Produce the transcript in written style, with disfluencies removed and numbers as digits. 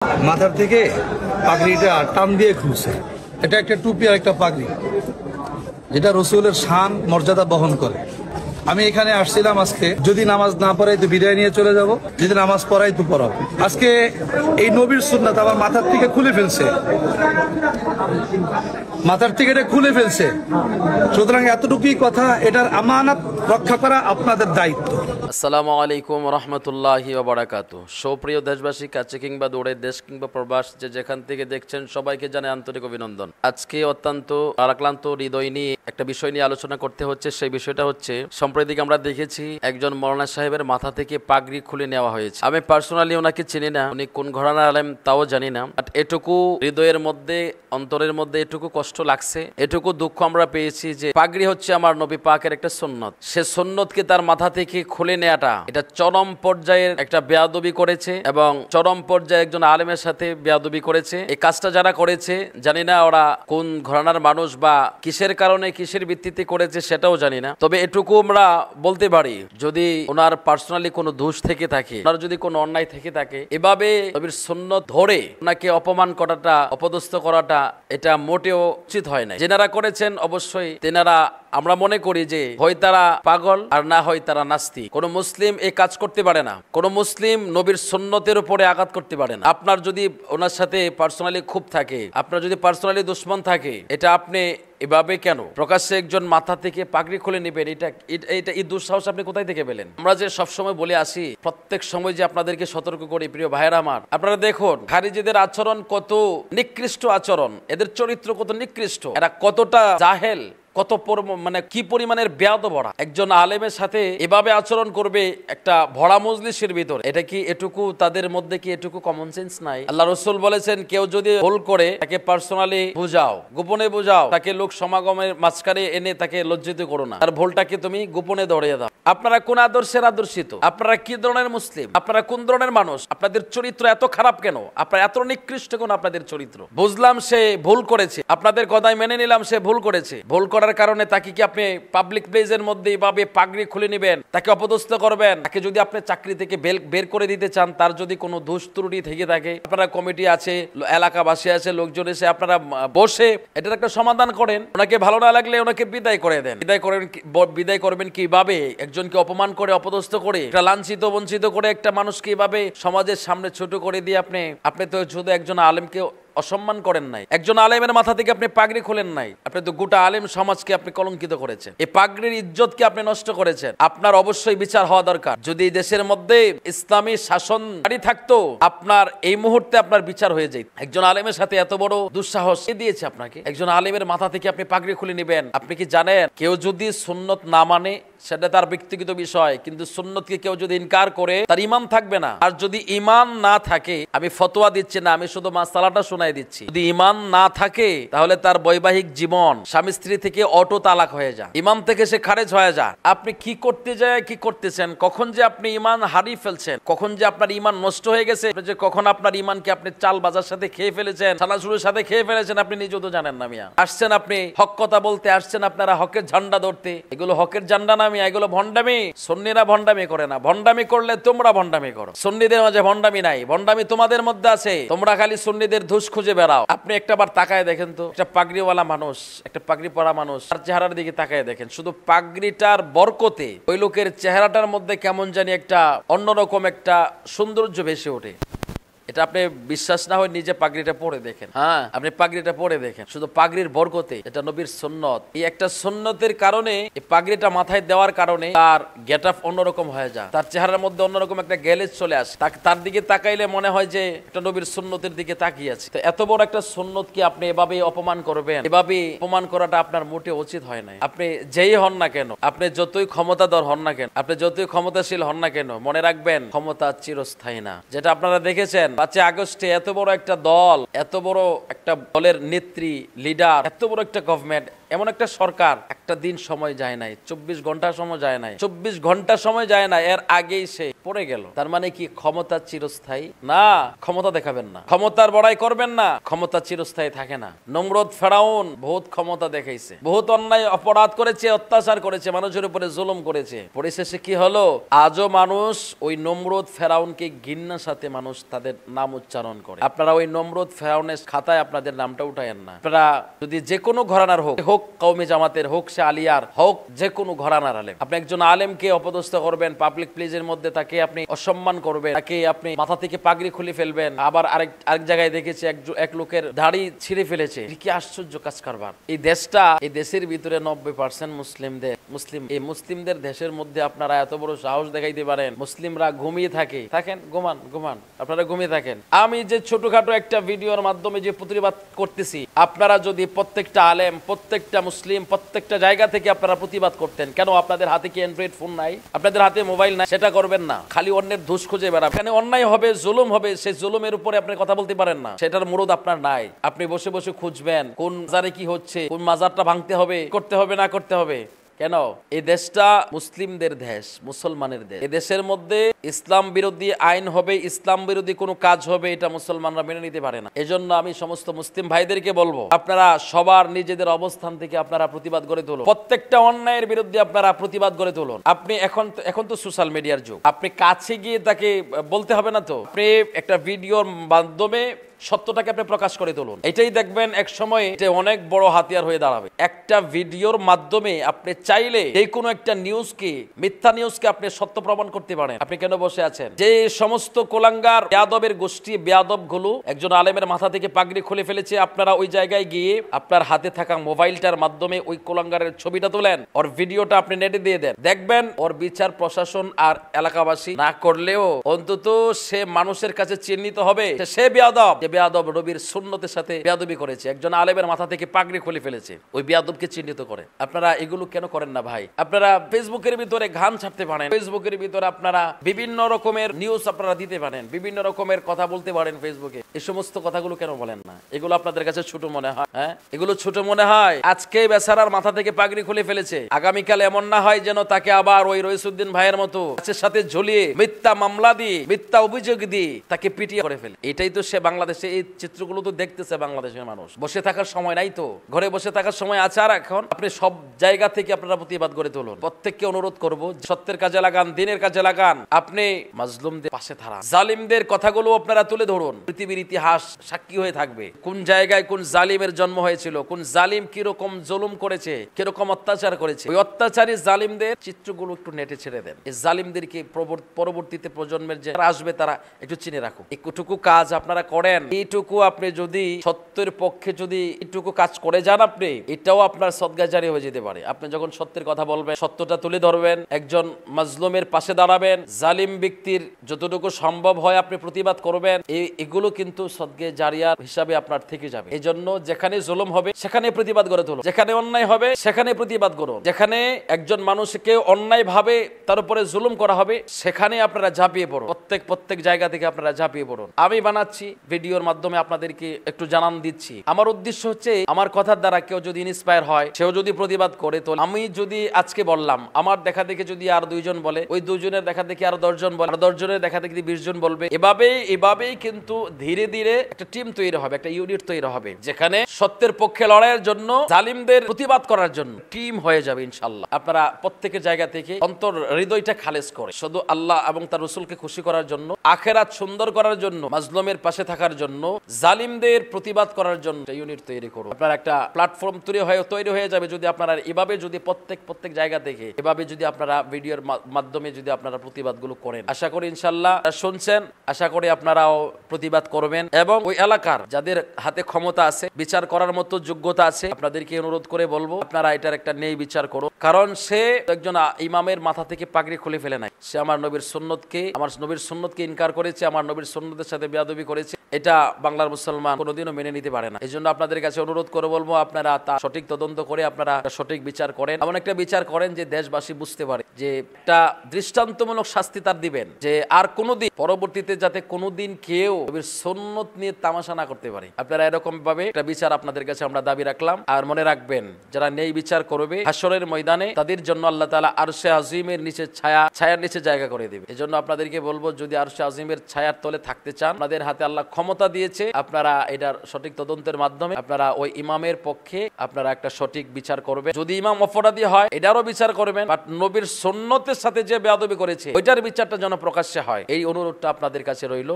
মাথার থেকে পাগড়িটা টান দিয়ে খুলছে। এটা একটা টুপি আর একটা পাগড়ি, যেটা রসুলের শান মর্যাদা বহন করে। আমি এখানে আসছিলাম আজকে, যদি নামাজ না পড়াই তো বিদায় নিয়ে চলে যাব, যদি নামাজ পড়াই তো পড়াবো। আজকে এই নবীর সুন্নাত আমার মাথার থেকে খুলে ফেলছে, মাথার থেকে এটা খুলে ফেলছে। সুতরাং এতটুকুই কথা, এটার আমানত রক্ষা করা আপনাদের দায়িত্ব। আসসালামু আলাইকুম রহমতুল্লাহি ওয়া বারাকাতুহু। সুপ্রিয় দেশবাসী, কাছে কিংবা দূরে, দেশ কিংবা প্রবাস, যে যেখান থেকে দেখছেন সবাইকে জানাই আন্তরিক অভিনন্দন। আজকে অত্যন্ত আক্রান্ত হৃদয় নিয়ে একটা বিষয় নিয়ে আলোচনা করতে হচ্ছে। সেই বিষয়টা হচ্ছে, সম্প্রতি আমরা দেখেছি একজন মৌলানা সাহেবের মাথা থেকে পাগড়ি খুলে নেওয়া হয়েছে। আমি পার্সোনালি ওনাকে চিনি না, উনি কোন ঘরানার আলেম তাও জানি না, বাট এটুকু হৃদয়ের মধ্যে, অন্তরের মধ্যে এটুকু কষ্ট লাগছে, এটুকু দুঃখ আমরা পেয়েছি যে পাগড়ি হচ্ছে আমার নবী পাকের একটা সুন্নত। সে সুন্নতকে তার মাথা থেকে খুলে নেওয়াটা, এটা চরম পর্যায়ের একটা বেয়াদবি করেছে এবং চরম পর্যায়ে একজন আলেমের সাথে বেয়াদবি করেছে। এই কাজটা যারা করেছে, জানি না ওরা কোন ঘরানার মানুষ বা কিসের কারণে, কিসের ভিত্তিতে করেছে সেটাও জানি না। তবে এটুকু আমরা বলতে পারি, যদি ওনার পার্সোনালি কোনো দোষ থেকে থাকে, ওনার যদি কোনো অন্যায় থেকে থাকে, এভাবে নবীর সুন্নত ধরে ওনাকে অপমান করাটা, অপদস্থ করাটা, এটা মোটেও উচিত হয় না। যেনারা করেছেন অবশ্যই তেনারা, আমরা মনে করি যে হয় তারা পাগল আর না হয় তারা নাস্তিক। কোন মুসলিম এই কাজ করতে পারে না, কোন মুসলিম নবীর সুন্নতের উপরে আঘাত করতে পারে না। আপনার যদি ওনার সাথে পার্সোনালি ক্ষোভ থাকে, আপনার যদি পার্সোনালি দুশ্মন থাকে, এটা আপনি এভাবে কেন প্রকাশ্যে একজন মাথা থেকে পাগড়ি খুলে নেবেন? এটা এই দুঃসাহস আপনি কোথায় থেকে পেলেন? আমরা যে সবসময় বলে আসি, প্রত্যেক সময় যে আপনাদেরকে সতর্ক করি, প্রিয় ভাইয়েরা আমার, আপনারা দেখুন খারিজিদের আচরণ কত নিকৃষ্ট আচরণ, এদের চরিত্র কত নিকৃষ্ট, এরা কতটা জাহেল, কত মানে কি পরিমাণের বেয়াদব ভরা। একজন আলেমের সাথে এভাবে আচরণ করবে একটা ভরা মজলিসের ভিতর, এটা কি এটুকু তাদের মধ্যে কি এটুকু কমন সেন্স নাই? আল্লাহ রাসূল বলেছেন, কেউ যদি ভুল করে তাকে পার্সোনালি বুঝাও, গোপনে বুঝাও, তাকে লোক সমাগমের মাঝখানে এনে তাকে লজ্জিত করো না, তার ভুলটাকে তুমি গোপনে ধরিয়ে দাও। আপনারা কোন আদর্শের আদর্শিত? আপনারা কি ধরনের মুসলিম? আপনারা কোন ধরনের মানুষ? আপনাদের চরিত্র এত খারাপ কেন? আপনারা এত নিকৃষ্ট কেন আপনাদের চরিত্র? বুঝলাম সে ভুল করেছে, আপনাদের কথাই মেনে নিলাম সে ভুল করেছে, ভুল করার কারণে তাকে কি আপনি পাবলিক প্লেসের মধ্যে এভাবে পাগড়ি খুলে নেবেন, তাকে অপদস্থ করবেন? তাকে যদি আপনি চাকরি থেকে বের করে দিতে চান, তার যদি কোনো দোষ ত্রুটি থেকে থাকে, আপনারা কমিটি আছে, এলাকাবাসী আছে, লোকজন এসে আপনারা বসে এটার একটা সমাধান করেন। ওনাকে ভালো না লাগলে ওনাকে বিদায় করে দেন। বিদায় করবেন কিভাবে? একজনকে অপমান করে, অপদস্থ করে, একটা লাঞ্ছিত বঞ্চিত করে একটা মানুষকে এভাবে সমাজের সামনে ছোট করে দিয়ে আপনি তো শুধু একজন আলেমকে অসম্মান করেন নাই, একজন আলেমের মাথা থেকে আপনি পাগড়ি খুলেন নাই, আপনি তো গোটা আলেম সমাজকে আপনি কলঙ্কিত করেছেন। এই পাগড়ির ইজ্জতকে আপনি নষ্ট করেছেন। আপনার অবশ্যই বিচার হওয়া দরকার। যদি দেশের মধ্যে ইসলামী শাসন থাকতো, আপনার এই মুহূর্তে আপনার বিচার হয়ে যেত। একজন আলেমের সাথে এত বড় দুঃসাহস কে দিয়েছে আপনাকে? একজন আলেমের মাথা থেকে আপনি পাগড়ি খুলে নেবেন? আপনি কি জানেন, কেউ যদি সুন্নত না মানে সেটা তার ব্যক্তিগত বিষয়, কিন্তু সুন্নতকে কেউ যদি ইনকার করে তার ঈমান থাকবে না। আর যদি ঈমান না থাকে, আমি ফতোয়া দিচ্ছি না, আমি শুধু মাসআলাটা শোনাই দিচ্ছি, যদি ঈমান না থাকে তাহলে তার বৈবাহিক জীবন স্বামী স্ত্রী থেকে অটো তালাক হয়ে যায়, ঈমান থেকে সে খারেজ হয়ে যায়। আপনি কি করতে যায়, কি করতেছেন, কখন যে আপনি ঈমান হারিয়ে ফেলছেন, কখন যে আপনার ঈমান নষ্ট হয়ে গেছে, যে কখন আপনার ঈমানকে আপনি চাল বাজার সাথে খেয়ে ফেলেছেন, চানাচুরের সাথে খেয়ে ফেলেছেন, আপনি নিজেও তো জানেন না। মিয়া আসছেন, আপনি হক কথা বলতে আসছেন, আপনারা হকের ঝান্ডা ধরতে, এগুলো হকের ঝান্ডা না, এগুলো ভণ্ডামি। সুন্নিরা ভণ্ডামি করে না, ভণ্ডামি করলে তোমরা ভণ্ডামি করো। সুন্নিদের মাঝে ভণ্ডামি নাই, ভণ্ডামি তোমাদের মধ্যে আছে। তোমরা খালি সুন্নিদের ধুস খুঁজে বেড়াও। আপনি একটাবার তাকায় দেখেন তো, একটা পাগড়িওয়ালা মানুষ, একটা পাগড়ি পরা মানুষ, তার চেহারার দিকে তাকায় দেখেন, শুধু পাগড়িটার বরকতে ওই লোকের চেহারাটার মধ্যে কেমন জানি একটা অন্যরকম একটা সৌন্দর্য ভেসে ওঠে। এটা আপনি বিশ্বাস না হয় নিজে পাগড়িটা পরে দেখেন। হ্যাঁ, আপনি পাগড়িটা পরে দেখেন, শুধু পাগড়ির বরকতে, এটা নবীর সুন্নত। এই একটা সুন্নতের কারণে, এই পাগড়িটা মাথায় দেওয়ার কারণে তার গেট আপ অন্যরকম হয়ে যায়, তার চেহারার মধ্যে অন্যরকম একটা গ্যালেজ চলে আসে, তার দিকে তাকাইলে মনে হয় যে একটা নবীর সুন্নতের দিকে তাকিয়ে আছে। তো এত বড় একটা সুন্নতকে আপনি এভাবে অপমান করবেন? এভাবে অপমান করাটা আপনার মোটে উচিত হয় না। আপনি যেই হন না কেন, আপনি যতই ক্ষমতাধর হন না কেন, আপনি যতই ক্ষমতাশীল হন না কেন, মনে রাখবেন ক্ষমতা চিরস্থায়ী না। যেটা আপনারা দেখেছেন 5 আগস্টে, এত বড় একটা দল, এত বড় একটা দলের নেত্রী, লিডার, এত বড় একটা গভর্নমেন্ট এমন একটা সরকার, একটা দিন সময় যায় নাই, 24 ঘন্টা সময় যায় নাই, 24 ঘন্টা সময় যায় না, এর আগেই সে পড়ে গেল। তার মানে কি ক্ষমতা চিরস্থায়ী না? ক্ষমতা দেখাবেন না, ক্ষমতার বড়াই করবেন না, ক্ষমতা চিরস্থায়ী থাকে না। নমরুদ ফেরাউন বহুত ক্ষমতা দেখাইছে, বহুত অন্যায় অপরাধ করেছে, অত্যাচার করেছে, মানুষের উপরে জুলুম করেছে। পরিশেষে কি হলো? আজও মানুষ ওই নমরুদ ফেরাউনকে ঘৃণার সাথে মানুষ তাদের নাম উচ্চারণ করে। আপনারা ওই নমরুদ ফেরাউনের খাতায় আপনাদের নামটা উঠায়েন না। আপনারা যদি যে কোনো ঘরানার হোক, হোক কওমি জামাতের, হোক সে আলিয়ার, হোক যে কোনো ঘরানার আলেম, আপনি একজন আলেমকে অপদস্থ করবেন, পাবলিক প্লেসের মধ্যে তাকে আপনি অসম্মান করবেন, তাকে আপনি মাথা থেকে পাগড়ি খুলে ফেলবেন। আবার আরেক জায়গায় দেখেছি এক লোকের দাড়ি ছিঁড়ে ফেলেছে। কি আশ্চর্য কাজ কারবার! এই দেশটা, এই দেশের ভিতরে 90% মুসলিম। এই মুসলিমদের দেশের মধ্যে আপনারা এত বড় সাহস দেখাইতে পারেন? মুসলিমরা ঘুমিয়ে থাকেন, ঘুমান, আপনারা ঘুমিয়ে থাকেন। আমি যে ছোটখাটো একটা ভিডিওর মাধ্যমে যে প্রতিবাদ করতেছি, আপনারা যদি প্রত্যেকটা আলেম, প্রত্যেকটা মুসলিম, প্রত্যেকটা জায়গা থেকে আপনারা প্রতিবাদ করতেন, কেন আপনাদের হাতে কি অ্যান্ড্রয়েড ফোন নাই? আপনাদের হাতে মোবাইল নাই? সেটা করবেন না, খালি অন্যের দোষ খুঁজে বেড়াবেন। এখানে অন্যায় হবে, জুলুম হবে, সেই জুলুমের উপরে আপনি কথা বলতে পারেন না, সেটার মুরদ আপনার নাই। আপনি বসে বসে খুঁজবেন কোন মাজারে কি হচ্ছে, কোন মাজারটা ভাঙতে হবে, করতে হবে না করতে হবে। কেন? এই দেশটা মুসলিমদের দেশ, মুসলমানের দেশ। এই দেশের মধ্যে ইসলাম বিরোধী আইন হবে, ইসলাম বিরোধী কোনো কাজ হবে, এটা মুসলমানরা মেনে নিতে পারে না। এজন্য আমি সমস্ত মুসলিম ভাইদেরকে বলবো, আপনারা সবার নিজেদের অবস্থান থেকে আপনারা প্রতিবাদ করে তুলুন, প্রত্যেকটা অন্যায়ের বিরুদ্ধে আপনারা প্রতিবাদ করে তুলুন। আপনি এখন তো সোশ্যাল মিডিয়ার যুগ, আপনি কাছে গিয়ে তাকে বলতে হবে না তো, আপনি একটা ভিডিওর মাধ্যমে সত্যটাকে আপনি প্রকাশ করে তুলুন। এটাই দেখবেন এক সময় এটা অনেক বড় হাতিয়ার হয়ে দাঁড়াবে। একটা ভিডিওর মাধ্যমে আপনি চাইলে যে কোনো একটা নিউজকে, মিথ্যা নিউজকে আপনি সত্য প্রমাণ করতে পারেন। আপনি কেন বসে আছেন? যে সমস্ত কোলাঙ্গার বেয়াদবের গোষ্ঠী, বেয়াদব গুলো একজন আলেমের মাথা থেকে পাগড়ি খুলে ফেলেছে, আপনারা ওই জায়গায় গিয়ে আপনার হাতে থাকা মোবাইলটার মাধ্যমে ওই কোলাঙ্গারের ছবিটা তোলেন, ওর ভিডিওটা আপনি নেটে দিয়ে দেন, দেখবেন ওর বিচার প্রশাসন আর এলাকাবাসী না করলেও অন্তত সে মানুষের কাছে চিহ্নিত হবে সে বেয়াদব, বেয়াদব নবীর সুন্নতের সাথে বেয়াদবি করেছে, একজন আলেমের মাথা থেকে পাগড়ি খুলে ফেলেছে, ওই বেয়াদবকে চিহ্নিত করে। আপনারা এগুলো কেন করেন না ভাই? আপনারা ফেসবুকের ভিতরে গান ছাড়তে পারেন, ফেসবুকের ভিতরে আপনারা বিভিন্ন রকমের নিউজ আপনারা দিতে পারেন, বিভিন্ন রকমের কথা বলতে পারেন ফেসবুকে। এই সমস্ত কথাগুলো কেন বলেন না? এগুলো আপনাদের কাছে ছোট মনে হয়? হ্যাঁ, এগুলো ছোট মনে হয়? আজকে বেচারার মাথা থেকে পাগড়ি খুলে ফেলেছে, আগামীকাল এমন না হয় যেন তাকে আবার ওই রইসুদ্দিন ভাইয়ের মতো গাছের সাথে ঝুলিয়ে মিথ্যা মামলা দিয়ে, মিথ্যা অভিযোগ দিয়ে তাকে পিটিয়ে করে ফেলে। এটাই তো সে বাংলাদেশে, এই চিত্রগুলো তো দেখতেছে বাংলাদেশের মানুষ। বসে থাকার সময় নাই তো, ঘরে বসে থাকার সময় আছে। আর এখন আপনি সব জায়গা থেকে আপনারা প্রতিবাদ করে তুলুন। প্রত্যেককে অনুরোধ করব, সত্যের কাজে লাগান, দিনের কাজে লাগান, আপনি মাজলুমদের পাশে দাঁড়ান, জালিমদের কথাগুলো আপনারা তুলে ধরুন। পৃথিবীর ইতিহাস সাক্ষী হয়ে থাকবে কোন জায়গায় কোন জালিমের জন্ম হয়েছিল, কোন জালিম কিরকম জুলুম করেছে, কিরকম অত্যাচার করেছে। ওই অত্যাচারী জালিমদের চিত্রগুলো একটু নেটে ছেড়ে দেন। এই জালিমদেরকে পরবর্তীতে প্রজন্মের যে আসবে তারা একটু চিনে রাখুক। একটুকু কাজ আপনারা করেন, এইটুকু আপনি যদি সত্যের পক্ষে যদি একটুকু কাজ করে যান, আপনি এটাও আপনার সদগায় জারি হয়ে যেতে পারে। আপনি যখন সত্যের কথা বলবেন, সত্যটা তুলে ধরবেন, একজন মাজলুমের পাশে দাঁড়াবেন, জালিম ব্যক্তির যতটুকু সম্ভব হয় আপনি প্রতিবাদ করবেন, এগুলো কিন্তু সদগায় জারিয়া হিসাবে আপনার থেকে যাবে। এই জন্য যেখানে জুলুম হবে সেখানে প্রতিবাদ করে তুলুন, যেখানে অন্যায় হবে সেখানে প্রতিবাদ করুন, যেখানে একজন মানুষকে অন্যায় ভাবে তার উপরে জুলুম করা হবে সেখানে আপনারা ঝাঁপিয়ে পড়ুন। প্রত্যেক জায়গা থেকে আপনারা ঝাঁপিয়ে পড়ুন। আমি বানাচ্ছি ভিডিওর মাধ্যমে আপনাদেরকে একটু জানান দিচ্ছি। আমার উদ্দেশ্য হচ্ছে আমার কথার দ্বারা কেউ যদি ইন্সপায়ার হয়, সেও যদি প্রতিবাদ করে, তো আমি যদি আজকে বললাম, আমার দেখা দেখে যদি আর 2 জন বলে, ওই 2 জনের দেখা দেখে আর 10 জন বলে, আর 10 জনের দেখা দেখে 20 জন বলবে, এভাবেই কিন্তু ধীরে ধীরে একটা টিম তৈরি হবে, একটা ইউনিট তৈরি হবে, যেখানে সত্যের পক্ষে লড়াইয়ের জন্য, জালিমদের প্রতিবাদ করার জন্য টিম হয়ে যাবে ইনশাআল্লাহ। আপনারা প্রত্যেকের জায়গা থেকে অন্তর হৃদয়টা খালেজ করে শুধু আল্লাহ এবং তার রাসূলকে খুশি করার জন্য, আখিরাত সুন্দর করার জন্য, মাজলুমের পাশে থাকার জন্য, জালিমদের প্রতিবাদ করার জন্য ইউনিট তৈরি করুন। আপনার একটা প্ল্যাটফর্ম তৈরি হয়ে যাবে যদি আপনারা এভাবে যদি প্রত্যেক জায়গা থেকে এভাবে যদি আপনারা ভিডিওর মাধ্যমে যদি আপনারা প্রতিবাদগুলো করেন। আশা করি ইনশাআল্লাহ শুনছেন, আশা করি আপনারাও প্রতিবাদ করবেন এবং ওই এলাকার যাদের হাতে ক্ষমতা আছে, বিচার করার মতো যোগ্যতা আছে, আপনাদেরকে অনুরোধ করে বলবো আপনারা এটার একটা ন্যায় বিচার করুন। কারণ সে একজন ইমামের মাথা থেকে পাগড়ি খুলে ফেলে নাই, সে আমার নবীর সুন্নতকে ইনকার করেছে, আমার নবীর সুন্নতের সাথে বেয়াদবি করেছে। এটা বাংলার মুসলমান কোনোদিনও মেনে নিতে পারে না। এই জন্য আপনাদের কাছে অনুরোধ করে বলবো, আপনারা তা সঠিক তদন্ত করে আপনারা সঠিক বিচার করেন, এমন একটা বিচার করেন যে দেশবাসী বুঝতে পারে যে একটা দৃষ্টান্তমূলক শাস্তি তার দিবেন, যে আর কোনোদিন পরবর্তীতে যাতে কোনোদিন কেউ নবীর সুন্নত নিয়ে তামাশা না করতে পারে। আপনারা এরকম ভাবে একটা বিচার আপনাদের কাছে আমরা দাবি রাখলাম। আর মনে রাখবেন, যারা নেই বিচার করবে হাশরের ময়দানে তাদের জন্য আল্লাহ তাআলা আরশে আজিমের নিচে ছায়ার নিচে জায়গা করে দেবে। এজন্য আপনাদেরকে বলবো, যদি আরশে আজিমের ছায়ার তলে থাকতে চান, আপনাদের হাতে আল্লাহ ক্ষমতা দিয়েছে, আপনারা এটার সঠিক তদন্তের মাধ্যমে আপনারা ওই ইমামের পক্ষে আপনারা একটা সঠিক বিচার করবেন। যদি ইমাম অপরাধী হয় এটারও বিচার করবেন, বাট নবীর সুন্নতের সাথে যে বেয়াদবি করেছে ওইটার বিচারটা যেন প্রকাশ্যে হয়, এই অনুরোধটা আপনাদের কাছে রইল।